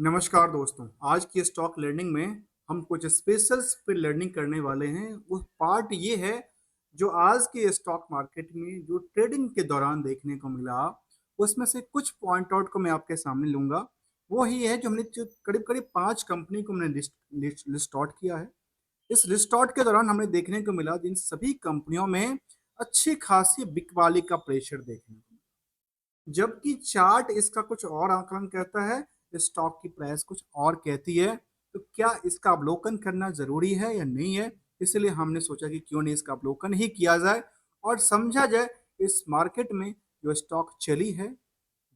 नमस्कार दोस्तों। आज की स्टॉक लर्निंग में हम कुछ स्पेशल्स पे लर्निंग करने वाले हैं। वो पार्ट ये है जो आज के स्टॉक मार्केट में जो ट्रेडिंग के दौरान देखने को मिला, उसमें से कुछ पॉइंट आउट को मैं आपके सामने लूंगा। वो ही है जो हमने जो करीब करीब 5 कंपनी को हमने लिस्ट आउट किया है। इस लिस्ट आउट के दौरान हमें देखने को मिला जिन सभी कंपनियों में अच्छी खासी बिकवाली का प्रेशर देखने को मिला, जबकि चार्ट इसका कुछ और आकलन कहता है, स्टॉक की प्राइस कुछ और कहती है। तो क्या इसका अवलोकन करना जरूरी है या नहीं है? इसलिए हमने सोचा कि क्यों नहीं इसका अवलोकन ही किया जाए और समझा जाए इस मार्केट में जो स्टॉक चली है,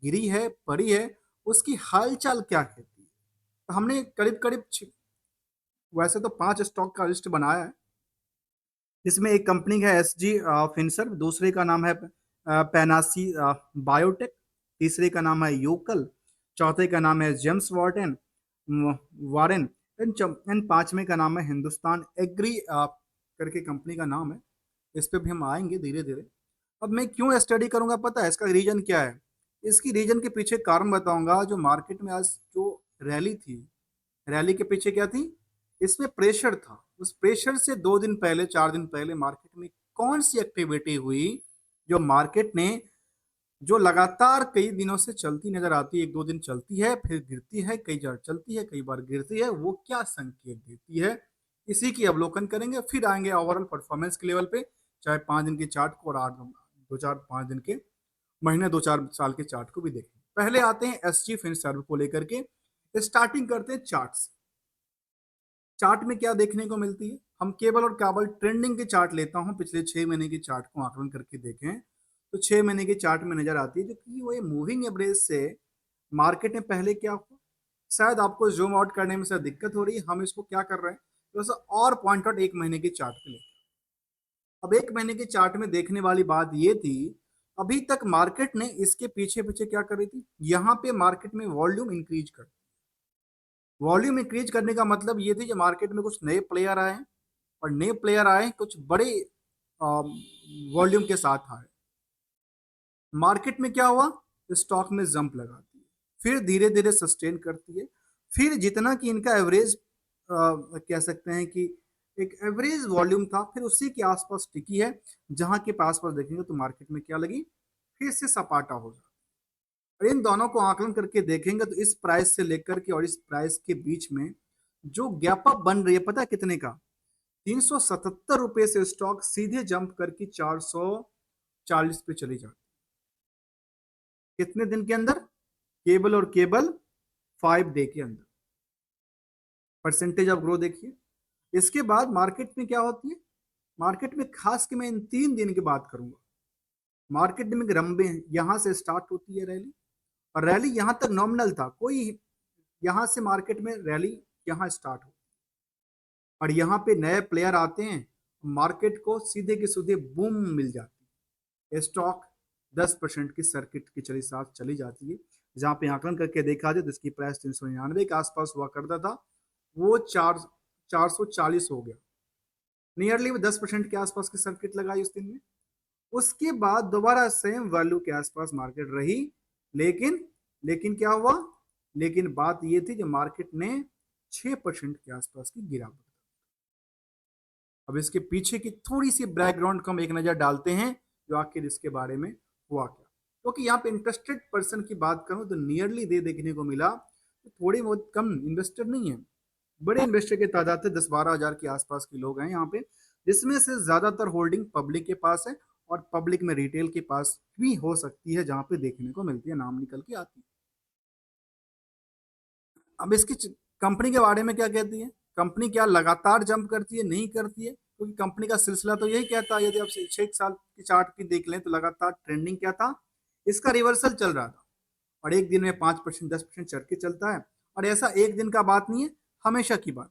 गिरी है, पड़ी है, उसकी हालचाल क्या कहती है। तो हमने करीब करीब वैसे तो 5 स्टॉक का लिस्ट बनाया है। इसमें एक कंपनी है एसजी फिनसर्व, दूसरे का नाम है पैनासी बायोटेक, तीसरे का नाम है यूकल, चौथे का नाम है जेम्स वार्टन वारेन, एंड पांचवें का नाम है हिंदुस्तान एग्री करके कंपनी का नाम है। इस पे भी हम आएंगे धीरे धीरे। अब मैं क्यों स्टडी करूंगा पता है? इसका रीजन क्या है? इसकी रीजन के पीछे कारण बताऊंगा। जो मार्केट में आज जो रैली थी, रैली के पीछे क्या थी? इसमें प्रेशर था। उस प्रेशर से 2 दिन पहले, 4 दिन पहले मार्केट में कौन सी एक्टिविटी हुई जो मार्केट ने, जो लगातार कई दिनों से चलती नजर आती है, 1-2 दिन चलती है फिर गिरती है, कई बार चलती है कई बार गिरती है, वो क्या संकेत देती है? इसी की अवलोकन करेंगे। फिर आएंगे ओवरऑल परफॉर्मेंस के लेवल पे, चाहे 5 दिन के चार्ट को और 8 2 4 5 दिन के, महीने 2-4 साल के चार्ट को भी देखें। पहले आते हैं एस जी फिनसर्व को लेकर के। स्टार्टिंग करते हैं चार्ट से। चार्ट में क्या देखने को मिलती है? हम केवल और केवल ट्रेंडिंग के चार्ट लेता हूं, पिछले 6 महीने के चार्ट को आकलन करके देखें तो 6 महीने के चार्ट में नजर आती है जो कि वो मूविंग एवरेज से मार्केट में पहले क्या हुआ। शायद आपको जूम आउट करने में से दिक्कत हो रही है, हम इसको क्या कर रहे हैं थोड़ा सा और पॉइंट आउट 1 महीने के चार्ट पे ले। अब 1 महीने के चार्ट में देखने वाली बात ये थी, अभी तक मार्केट ने इसके पीछे पीछे क्या कर रही थी, यहाँ पे मार्केट में वॉल्यूम इंक्रीज कर, वॉल्यूम इंक्रीज करने का मतलब ये थी कि मार्केट में कुछ नए प्लेयर आए हैं, और नए प्लेयर आए कुछ बड़े वॉल्यूम के साथ आए। मार्केट में क्या हुआ? स्टॉक में जंप लगाती है, फिर धीरे धीरे सस्टेन करती है, फिर जितना कि इनका एवरेज कह सकते हैं कि एक एवरेज वॉल्यूम था, फिर उसी के आसपास टिकी है। जहां के पास पास देखेंगे तो मार्केट में क्या लगी, फिर से सपाटा हो जाता। और इन दोनों को आकलन करके देखेंगे तो इस प्राइस से लेकर के और इस प्राइस के बीच में जो गैप अप बन रही है, पता है कितने का? 377 रुपए से स्टॉक सीधे जंप करके 440 पे चली जाती। कितने दिन के अंदर? केवल और केवल 5 डे के अंदर। परसेंटेज ऑफ ग्रोथ देखिए। इसके बाद मार्केट में क्या होती है? मार्केट में खास के मैं इन 3 दिन की बात करूंगा। मार्केट में रंबे यहां से स्टार्ट होती है रैली, और रैली यहां तक नॉमिनल था, कोई यहां से मार्केट में रैली यहां स्टार्ट हो, और यहाँ पे नए प्लेयर आते हैं, मार्केट को सीधे के सीधे बूम मिल जाती है। स्टॉक 10% की सर्किट की चली साथ चली जाती है। जहाँ पे आकलन करके देखा जाए तो इसकी प्राइस 399 के आसपास हुआ करता था, वो 440 हो गया। नियरली 10% के आसपास की सर्किट लगाई उस दिन में। उसके बाद दोबारा सेम वैल्यू के आसपास मार्केट रही, लेकिन लेकिन क्या हुआ? लेकिन बात ये थी कि मार्केट ने 6% के आसपास की गिरावट। अब इसके पीछे की थोड़ी सी बैकग्राउंड को हम एक नजर डालते हैं, जो आखिर इसके बारे में हुआ क्या। क्योंकि यहाँ पे इंटरेस्टेड पर्सन की बात करूं तो नियरली दे देखने को मिला, तो थोड़ी बहुत कम इन्वेस्टर नहीं है, बड़े इन्वेस्टर की तादाद से 10-12 हजार के आसपास के लोग हैं यहाँ पे, जिसमें से ज्यादातर होल्डिंग पब्लिक के पास है, और पब्लिक में रिटेल के पास भी हो सकती है, जहाँ पे देखने को मिलती है, नाम निकल के आती है। अब इसकी कंपनी के बारे में क्या कहती है? कंपनी क्या लगातार जंप करती है? नहीं करती है, क्योंकि कंपनी का सिलसिला तो यही कहता है। यदि आप 6 साल की चार्ट की देख लें तो लगातार ट्रेंडिंग क्या था, इसका रिवर्सल चल रहा था, और एक दिन में 5% 10% चढ़ के चलता है। और ऐसा एक दिन का बात नहीं है, हमेशा की बात।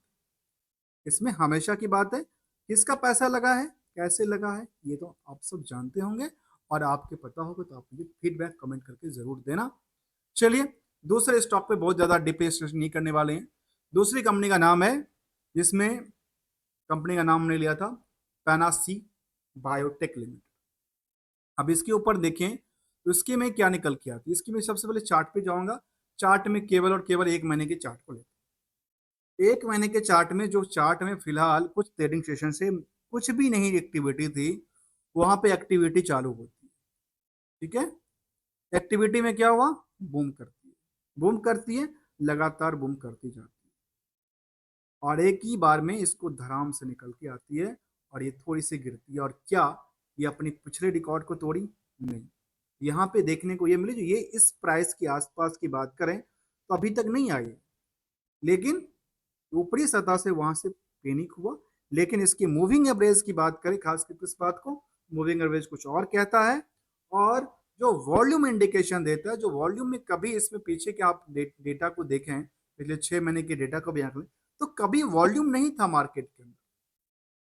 इसमें हमेशा की बात है। किसका पैसा लगा है, कैसे लगा है, ये तो आप सब जानते होंगे, और आपके पता होगा तो आप मुझे फीडबैक कमेंट करके जरूर देना। चलिए, दूसरे स्टॉक पे बहुत ज्यादा डीप नहीं करने वाले हैं। दूसरी कंपनी का नाम है, जिसमें कंपनी का नाम हमने लिया था पैनासी बायोटेक लिमिटेड। अब इसके ऊपर देखें तो इसके में क्या निकल के आती है। इसकी मैं सबसे पहले चार्ट पे जाऊंगा। चार्ट में केवल और केवल 1 महीने के चार्ट को लेते हैं। 1 महीने के चार्ट में जो चार्ट में फिलहाल कुछ ट्रेडिंग सेशन से कुछ भी नहीं एक्टिविटी थी, वहां पे एक्टिविटी चालू होती है। ठीक है, एक्टिविटी में क्या हुआ, बूम करती है, बूम करती है, लगातार बूम करती जाती है, और एक ही बार में इसको धड़ाम से निकल के आती है, और ये थोड़ी सी गिरती है। और क्या ये अपने पिछले रिकॉर्ड को तोड़ी? नहीं। यहाँ पे देखने को ये मिली, जो ये इस प्राइस के आसपास की बात करें तो अभी तक नहीं आई, लेकिन ऊपरी सतह से वहां से पेनिक हुआ। लेकिन इसकी मूविंग एवरेज की बात करें, खास करके इस बात को, मूविंग एवरेज कुछ और कहता है। और जो वॉल्यूम इंडिकेशन देता है, जो वॉल्यूम में कभी इसमें पीछे के आप डेटा को देखें, पिछले 6 महीने के डेटा को भी आंक लें, तो कभी वॉल्यूम नहीं था मार्केट के अंदर,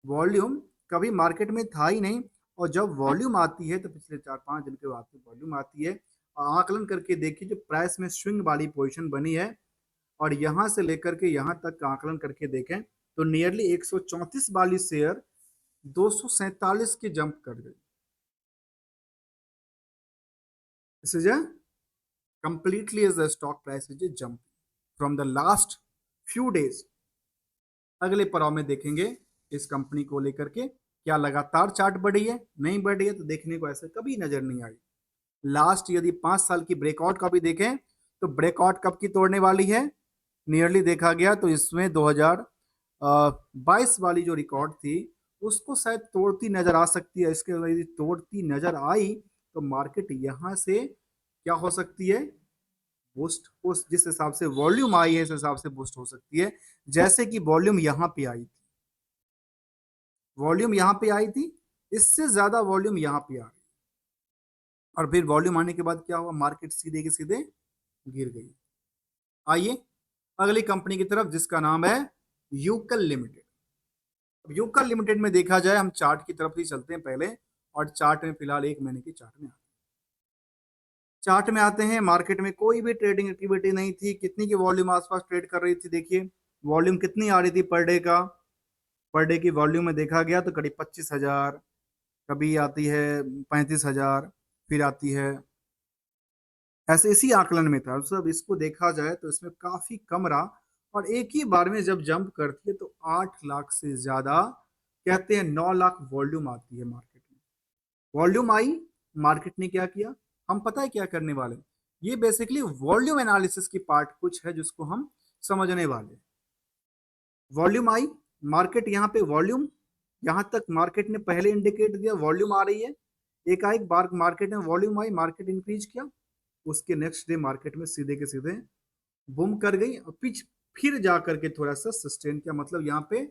वॉल्यूम कभी मार्केट में था ही नहीं। और जब वॉल्यूम आती है तो पिछले 4-5 दिन के बाद वॉल्यूम आती है, और आकलन करके देखिए जो प्राइस में स्विंग वाली पोजीशन बनी है, और यहां से लेकर के यहां तक का आकलन करके देखें तो नियरली 134 वाली शेयर 247 की जंप कर गई। This is a completely as the stock price is jump from the last few days। अगले पड़ाव में देखेंगे इस कंपनी को लेकर के, क्या लगातार चार्ट बढ़ी है? नहीं बढ़ी है, तो देखने को ऐसे कभी नजर नहीं आई। लास्ट यदि 5 साल की ब्रेकआउट का भी देखें तो ब्रेकआउट कब की तोड़ने वाली है? नियरली देखा गया तो इसमें 2022 वाली जो रिकॉर्ड थी उसको शायद तोड़ती नजर आ सकती है। इसके यदि तोड़ती नजर आई तो मार्केट यहां से क्या हो सकती है, बूस्ट, उस जिस हिसाब से वॉल्यूम आई है इस हिसाब से बूस्ट हो सकती है। जैसे कि वॉल्यूम यहां पे आई थी, वॉल्यूम यहां पे आई थी, इससे ज्यादा वॉल्यूम यहां पे आ गई, और फिर वॉल्यूम आने के बाद क्या हुआ, मार्केट सीधे के सीधे गिर गई। आइए अगली कंपनी की तरफ, जिसका नाम है यूकल लिमिटेड। यूकल लिमिटेड में देखा जाए, हम चार्ट की तरफ ही चलते हैं पहले, और चार्ट में फिलहाल 1 महीने की चार्ट में आते हैं। मार्केट में कोई भी ट्रेडिंग एक्टिविटी नहीं थी। कितनी की वॉल्यूम आसपास ट्रेड कर रही थी? देखिए वॉल्यूम कितनी आ रही थी पर डे का, पर डे की वॉल्यूम में देखा गया तो करीब 25,000, कभी आती है 35,000, फिर आती है, ऐसे इसी आकलन में था सब। इसको देखा जाए तो इसमें काफी कम रहा, और एक ही बार में जब जंप करती है तो 8 लाख से ज्यादा, कहते हैं 9 लाख वॉल्यूम आती है मार्केट में। वॉल्यूम आई, मार्केट ने क्या किया, हम पता है क्या करने वाले, ये बेसिकली वॉल्यूम एनालिसिस की पार्ट कुछ है जिसको हम समझने वाले। वॉल्यूम आई, मार्केट यहाँ पे वॉल्यूम, यहाँ तक मार्केट ने पहले इंडिकेट दिया वॉल्यूम आ रही है, एकाएक बार मार्केट में वॉल्यूम आई, मार्केट इंक्रीज किया, उसके नेक्स्ट डे मार्केट में सीधे के सीधे बूम कर गई, और पिच फिर जा करके थोड़ा सा सस्टेन किया। मतलब यहाँ पे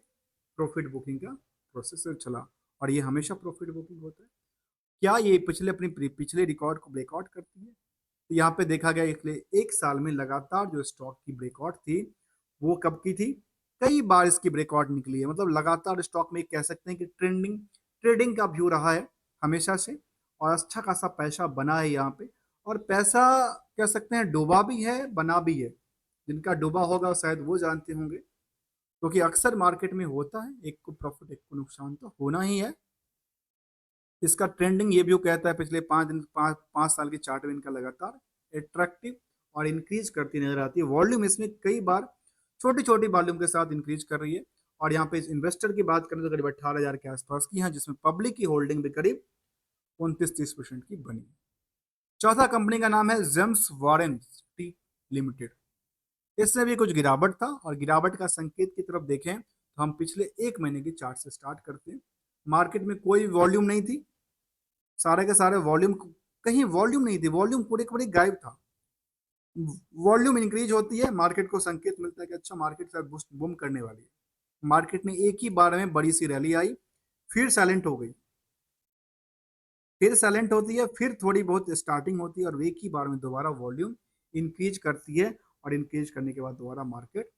प्रॉफिट बुकिंग का प्रोसेस चला, और ये हमेशा प्रॉफिट बुकिंग होता है। क्या ये पिछले रिकॉर्ड को ब्रेकआउट करती है? तो यहाँ पे देखा गया एक साल में लगातार जो स्टॉक की ब्रेकआउट थी वो कब की थी? कई बार इसकी ब्रेकआउट निकली है। मतलब लगातार स्टॉक में कह सकते हैं कि ट्रेडिंग का व्यू रहा है हमेशा से, और अच्छा खासा पैसा बना है यहाँ पे। और पैसा कह सकते हैं डूबा भी है, बना भी है। जिनका डूबा होगा शायद वो जानते होंगे, क्योंकि अक्सर मार्केट में होता है, एक को प्रॉफिट एक को नुकसान तो होना ही है। इसका ट्रेंडिंग ये व्यू कहता है पिछले 5 दिन 5 साल के चार्ट में इनका लगातार अट्रैक्टिव और इंक्रीज करती नजर आती है। वॉल्यूम इसमें कई बार छोटी छोटी वॉल्यूम के साथ इंक्रीज कर रही है। और यहाँ पे इस इन्वेस्टर की बात करें तो करीब 18,000 के आसपास की है, जिसमें पब्लिक की होल्डिंग भी करीब 29-30% की बनी। चौथा कंपनी का नाम है जेम्स वारेन टी लिमिटेड। इसमें भी कुछ गिरावट था, और गिरावट का संकेत की तरफ देखें तो हम पिछले 1 महीने की चार्ट से स्टार्ट करते हैं। मार्केट में कोई वॉल्यूम नहीं थी, सारे के सारे वॉल्यूम, कहीं वॉल्यूम नहीं थी, वॉल्यूम पूरे के पूरे गायब था। वॉल्यूम इंक्रीज होती है, मार्केट को संकेत मिलता है कि अच्छा मार्केट शायद बूम करने वाली है। मार्केट ने एक ही बार में बड़ी सी रैली आई, फिर साइलेंट हो गई, फिर साइलेंट होती है, फिर थोड़ी बहुत स्टार्टिंग होती है, और एक ही बार में दोबारा वॉल्यूम इंक्रीज करती है। और इंक्रीज करने के बाद दोबारा मार्केट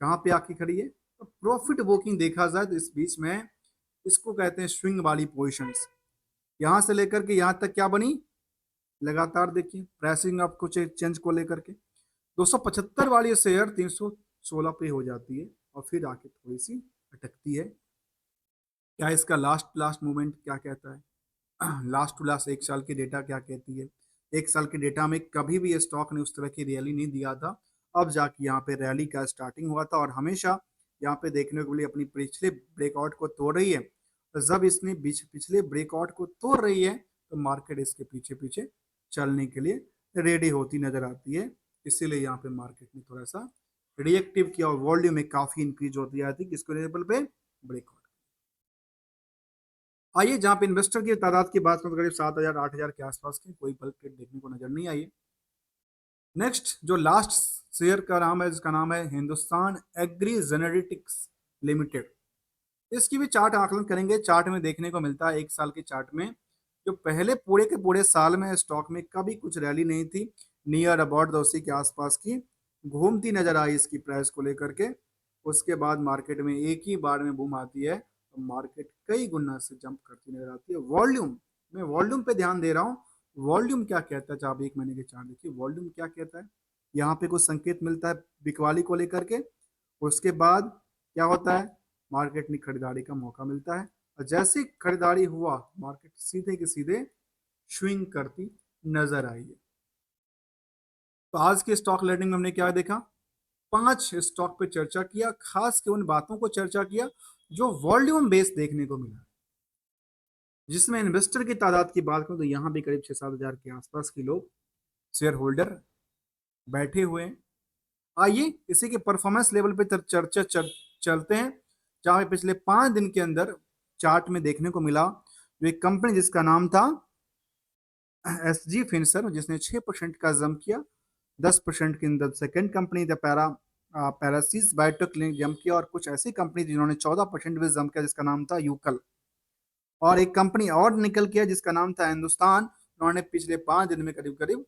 कहाँ पे आके खड़ी है? तो प्रॉफिट बुकिंग देखा जाए तो इस बीच में इसको कहते हैं स्विंग वाली पोजिशंस। यहां से लेकर के यहां तक क्या बनी, लगातार देखिए प्राइसिंग आप कुछ चेंज को लेकर के 275 वाली शेयर 316 पे हो जाती है, और फिर आके थोड़ी सी अटकती है। क्या इसका लास्ट लास्ट मूवमेंट क्या कहता है? लास्ट टू लास्ट 1 साल की डेटा क्या कहती है? एक साल के डेटा में कभी भी ये स्टॉक ने उस तरह की रैली नहीं दिया था। अब जाके यहाँ पे रैली का स्टार्टिंग हुआ था और हमेशा यहाँ पे देखने को मिली अपनी पिछले ब्रेकआउट को तोड़ रही है। तो जब इसने पिछले ब्रेकआउट को तोड़ रही है तो मार्केट इसके पीछे पीछे चलने के लिए रेडी होती नजर आती है। इसीलिए यहाँ पे मार्केट ने थोड़ा सा रिएक्टिव किया और वॉल्यूम में काफी इंक्रीज होती आती किसको लेवल पे ब्रेकआउट। आइए जहाँ पे इन्वेस्टर की तादाद की बात करें तो करीब 7,000 8,000 के आसपास की कोई बल्क ट्रेड देखने को नजर नहीं आई। नेक्स्ट जो लास्ट शेयर का नाम है जिसका नाम है हिंदुस्तान एग्री जेनेटिक्स लिमिटेड। इसकी भी चार्ट आकलन करेंगे। चार्ट में देखने को मिलता है एक साल के चार्ट में जो पहले पूरे के पूरे साल में स्टॉक में कभी कुछ रैली नहीं थी, नियर अबाउट द उसी के आसपास की घूमती नजर आई इसकी प्राइस को लेकर के। उसके बाद मार्केट में एक ही बार में बूम आती है तो मार्केट कई गुना से जंप करती नजर आती है। वॉल्यूम, मैं वॉल्यूम पे ध्यान दे रहा हूँ। वॉल्यूम क्या कहता है, जब आप एक महीने के चार्ट देखिए वॉल्यूम क्या कहता है। यहाँ पे कुछ संकेत मिलता है बिकवाली को लेकर के, उसके बाद क्या होता है, मार्केट में खरीदारी का मौका मिलता है और जैसे खरीदारी हुआ मार्केट सीधे के सीधे स्विंग करती नजर आई है। तो आज के स्टॉक लर्निंग में हमने क्या देखा, 5 स्टॉक पे चर्चा किया, खास के उन बातों को चर्चा किया जो वॉल्यूम बेस देखने को मिला। जिसमें इन्वेस्टर की तादाद की बात करूं तो यहाँ भी करीब 6-7 हजार के आसपास के लोग शेयर होल्डर बैठे हुए हैं। आइए इसी के परफॉर्मेंस लेवल पे चलते हैं। जहां पे पिछले 5 दिन के अंदर चार्ट में देखने को मिला जो एक कंपनी जिसका नाम था एसजी फिनसर जिसने 6% का जंप किया। 10% के अंदर सेकेंड कंपनी द पैरासिस बायोटेक ने जंप किया और कुछ ऐसी कंपनी जिन्होंने 14% भी जंप किया जिसका नाम था यूकल। और एक कंपनी और निकल किया जिसका नाम था हिंदुस्तान, उन्होंने पिछले 5 दिन में करीब करीब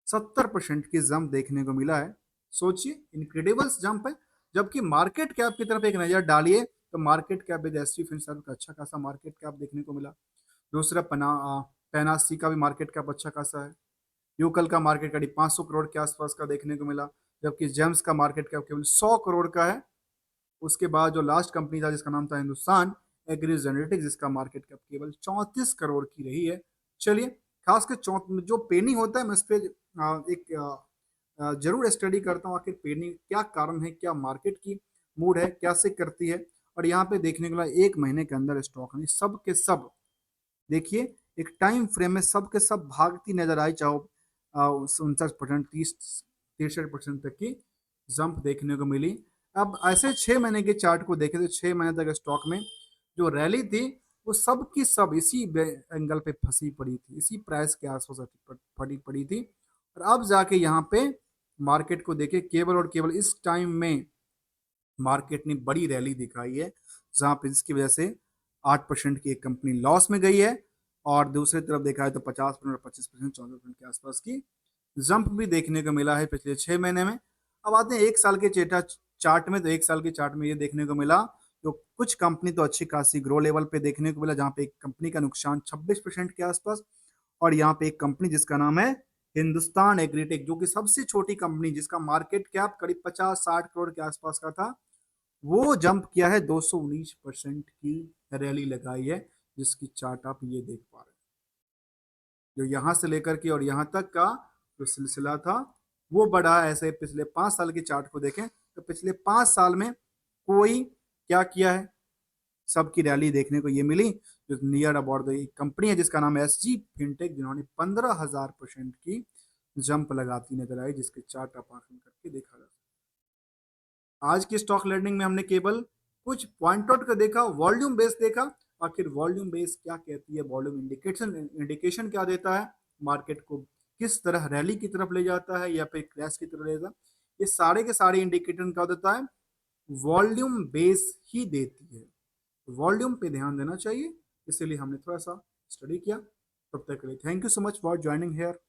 70% की जंप देखने को मिला है। सोचिए इनक्रेडिबल जंप है। जबकि मार्केट कैप की तरफ एक नजर डालिए तो market cap with SG Finserv का अच्छा खासा मार्केट कैप देखने को मिला। दूसरा पेनासी का भी मार्केट कैप अच्छा खासा है। यूकल का मार्केट करीब 500 करोड़ के आसपास का देखने को मिला, जबकि जेम्स का मार्केट कैप केवल 100 करोड़ का है। उसके बाद जो लास्ट कंपनी था जिसका नाम था हिंदुस्तान एग्री जेनेटिक्स जिसका मार्केट कैप केवल 34 करोड़ की रही है। चलिए खास कर जो पेनी होता है मैं इस पर एक जरूर स्टडी करता हूँ आखिर पेनी क्या कारण है, क्या मार्केट की मूड है, कैसे करती है। और यहाँ पे देखने को मिला एक महीने के अंदर स्टॉक नहीं सब के सब देखिए एक टाइम फ्रेम में सब के सब भागती नजर आई, चाहे 59% 63% तक की जंप देखने को मिली। अब ऐसे 6 महीने के चार्ट को देखें तो 6 महीने तक स्टॉक में जो रैली थी वो सब की सब इसी एंगल पे फंसी पड़ी थी, इसी प्राइस के आसपास फटी पड़ी थी। और अब जाके यहाँ पे मार्केट को देखे केवल और केवल इस टाइम में मार्केट ने बड़ी रैली दिखाई है जहां पे इसकी वजह से 8% की एक कंपनी लॉस में गई है और दूसरी तरफ देखा है तो 50% और 25% 14% के आसपास की जंप भी देखने को मिला है पिछले 6 महीने में। अब आते हैं एक साल के चार्ट में, तो एक साल के चार्ट में ये देखने को मिला तो कुछ कंपनी तो अच्छी खासी ग्रो लेवल पे देखने को मिला जहां पे एक कंपनी का नुकसान 26% के आसपास और यहाँ पे एक कंपनी जिसका नाम है हिंदुस्तान एग्रीटेक जो कि सबसे छोटी कंपनी जिसका मार्केट कैप करीब 50-60 करोड़ के आसपास का था, वो जंप किया है 219% की रैली लगाई है जिसकी चार्ट आप ये देख पा रहे हैं। जो यहाँ से लेकर के और यहाँ तक का जो सिलसिला था वो बढ़ा। ऐसे पिछले 5 साल के चार्ट को देखें तो पिछले 5 साल में कोई क्या किया है, सबकी रैली देखने को ये मिली। जो नियर अबाउट द कंपनी है जिसका नाम है एसजी फिनटेक जिन्होंने 15,000% की जंप लगाती नजर आई जिसके चार्ट आप आंकलन करके देखा जा सकता। आज की स्टॉक लर्निंग में हमने केवल कुछ पॉइंट आउट का देखा, वॉल्यूम बेस देखा। आखिर वॉल्यूम बेस क्या कहती है, वॉल्यूम इंडिकेशन क्या देता है, मार्केट को किस तरह रैली की तरफ ले जाता है या फिर क्रैश की तरफ ले जाता है, ये सारे के सारे इंडिकेटर क्या देता है, वॉल्यूम बेस ही देती है। वॉल्यूम पे ध्यान देना चाहिए, इसीलिए हमने थोड़ा सा स्टडी किया। तब तक के लिए thank you so much for joining hair.